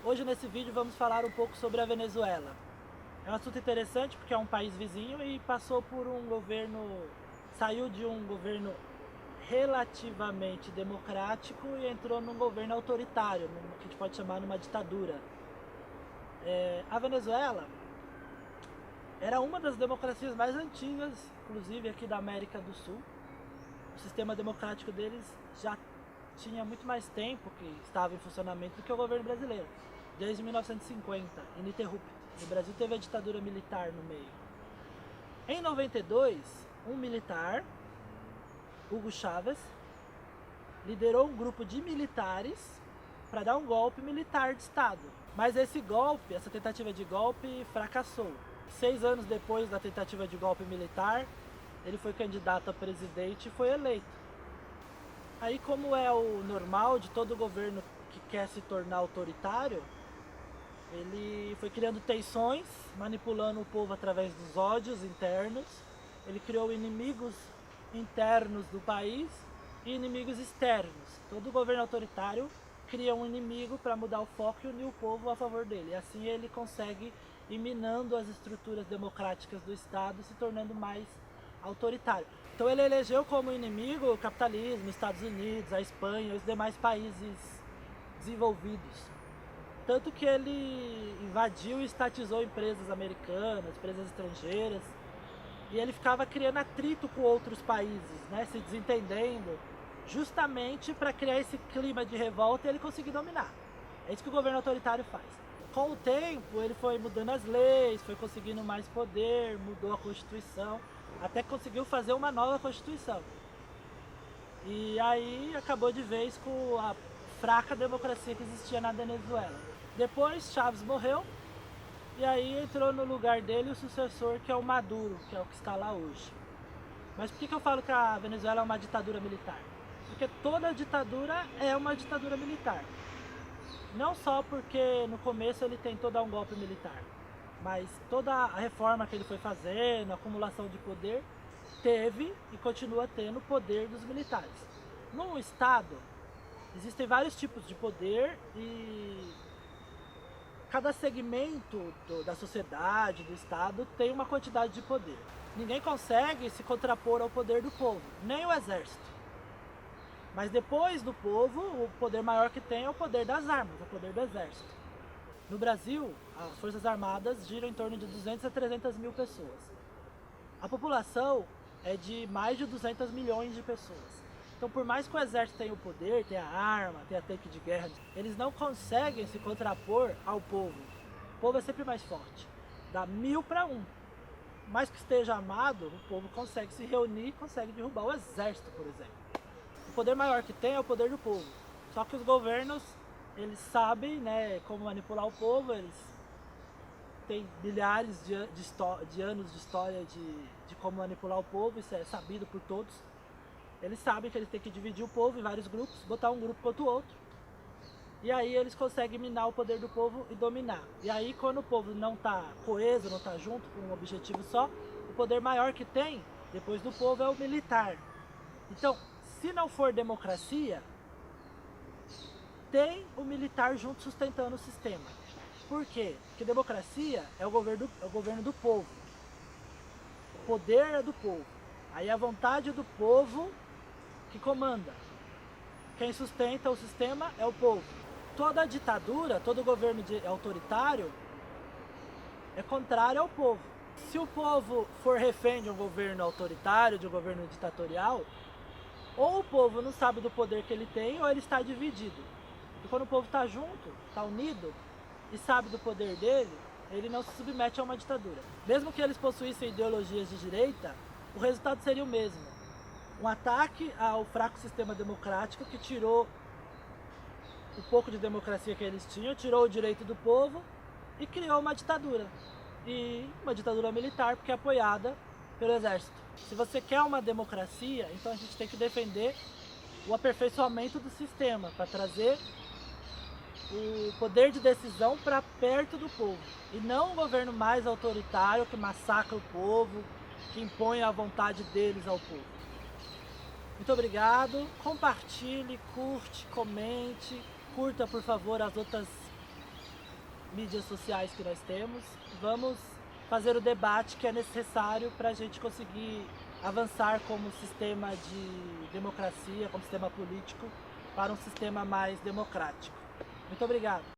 Hoje nesse vídeo vamos falar um pouco sobre a Venezuela. É um assunto interessante porque é um país vizinho e passou por um governo, saiu de um governo relativamente democrático e entrou num governo autoritário, que a gente pode chamar numa ditadura. A Venezuela era uma das democracias mais antigas, inclusive aqui da América do Sul. O sistema democrático deles já tinha muito mais tempo que estava em funcionamento do que o governo brasileiro, desde 1950, ininterrupto. No Brasil teve a ditadura militar no meio. Em 92, um militar, Hugo Chávez, liderou um grupo de militares para dar um golpe militar de Estado. Mas esse golpe, essa tentativa de golpe, fracassou. 6 anos depois da tentativa de golpe militar, ele foi candidato a presidente e foi eleito. Aí, como é o normal de todo governo que quer se tornar autoritário, ele foi criando tensões, manipulando o povo através dos ódios internos. Ele criou inimigos internos do país e inimigos externos. Todo governo autoritário cria um inimigo para mudar o foco e unir o povo a favor dele. E assim ele consegue ir minando as estruturas democráticas do Estado, se tornando mais autoritário. Então ele elegeu como inimigo o capitalismo, Estados Unidos, a Espanha e os demais países desenvolvidos. Tanto que ele invadiu e estatizou empresas americanas, empresas estrangeiras, e ele ficava criando atrito com outros países, né, se desentendendo, justamente para criar esse clima de revolta e ele conseguir dominar. É isso que o governo autoritário faz. Com o tempo, ele foi mudando as leis, foi conseguindo mais poder, mudou a Constituição, até que conseguiu fazer uma nova Constituição. E aí acabou de vez com a fraca democracia que existia na Venezuela. Depois Chávez morreu, e aí entrou no lugar dele o sucessor, que é o Maduro, que é o que está lá hoje. Mas por que eu falo que a Venezuela é uma ditadura militar? Porque toda ditadura é uma ditadura militar. Não só porque no começo ele tentou dar um golpe militar, mas toda a reforma que ele foi fazendo, a acumulação de poder, teve e continua tendo o poder dos militares. Num Estado, existem vários tipos de poder e cada segmento da sociedade, do Estado, tem uma quantidade de poder. Ninguém consegue se contrapor ao poder do povo, nem o exército. Mas depois do povo, o poder maior que tem é o poder das armas, é o poder do exército. No Brasil, as Forças Armadas giram em torno de 200 a 300 mil pessoas. A população é de mais de 200 milhões de pessoas. Então, por mais que o exército tenha o poder, tenha a arma, tenha tanque de guerra, eles não conseguem se contrapor ao povo. O povo é sempre mais forte. Dá 1000 para 1. Mais que esteja armado, o povo consegue se reunir e consegue derrubar o exército, por exemplo. O poder maior que tem é o poder do povo. Só que os governos, eles sabem, né, como manipular o povo, eles têm milhares de anos de história de como manipular o povo, isso é sabido por todos. Eles sabem que eles têm que dividir o povo em vários grupos, botar um grupo contra o outro. E aí eles conseguem minar o poder do povo e dominar. E aí quando o povo não está coeso, não está junto com um objetivo só, o poder maior que tem, depois do povo, é o militar. Então, se não for democracia, tem o militar junto sustentando o sistema. Por quê? Porque democracia é o governo do povo. O poder é do povo. Aí a vontade do povo que comanda. Quem sustenta o sistema é o povo. Toda ditadura, todo governo autoritário é contrário ao povo. Se o povo for refém de um governo autoritário, de um governo ditatorial, ou o povo não sabe do poder que ele tem, ou ele está dividido. E quando o povo está junto, está unido, e sabe do poder dele, ele não se submete a uma ditadura. Mesmo que eles possuíssem ideologias de direita, o resultado seria o mesmo. Um ataque ao fraco sistema democrático que tirou o pouco de democracia que eles tinham, tirou o direito do povo e criou uma ditadura. E uma ditadura militar, porque é apoiada pelo exército. Se você quer uma democracia, então a gente tem que defender o aperfeiçoamento do sistema, para trazer o poder de decisão para perto do povo. E não um governo mais autoritário que massacra o povo, que impõe a vontade deles ao povo. Muito obrigado, compartilhe, curte, comente, curta por favor as outras mídias sociais que nós temos. Vamos fazer o debate que é necessário para a gente conseguir avançar como sistema de democracia, como sistema político, para um sistema mais democrático. Muito obrigado.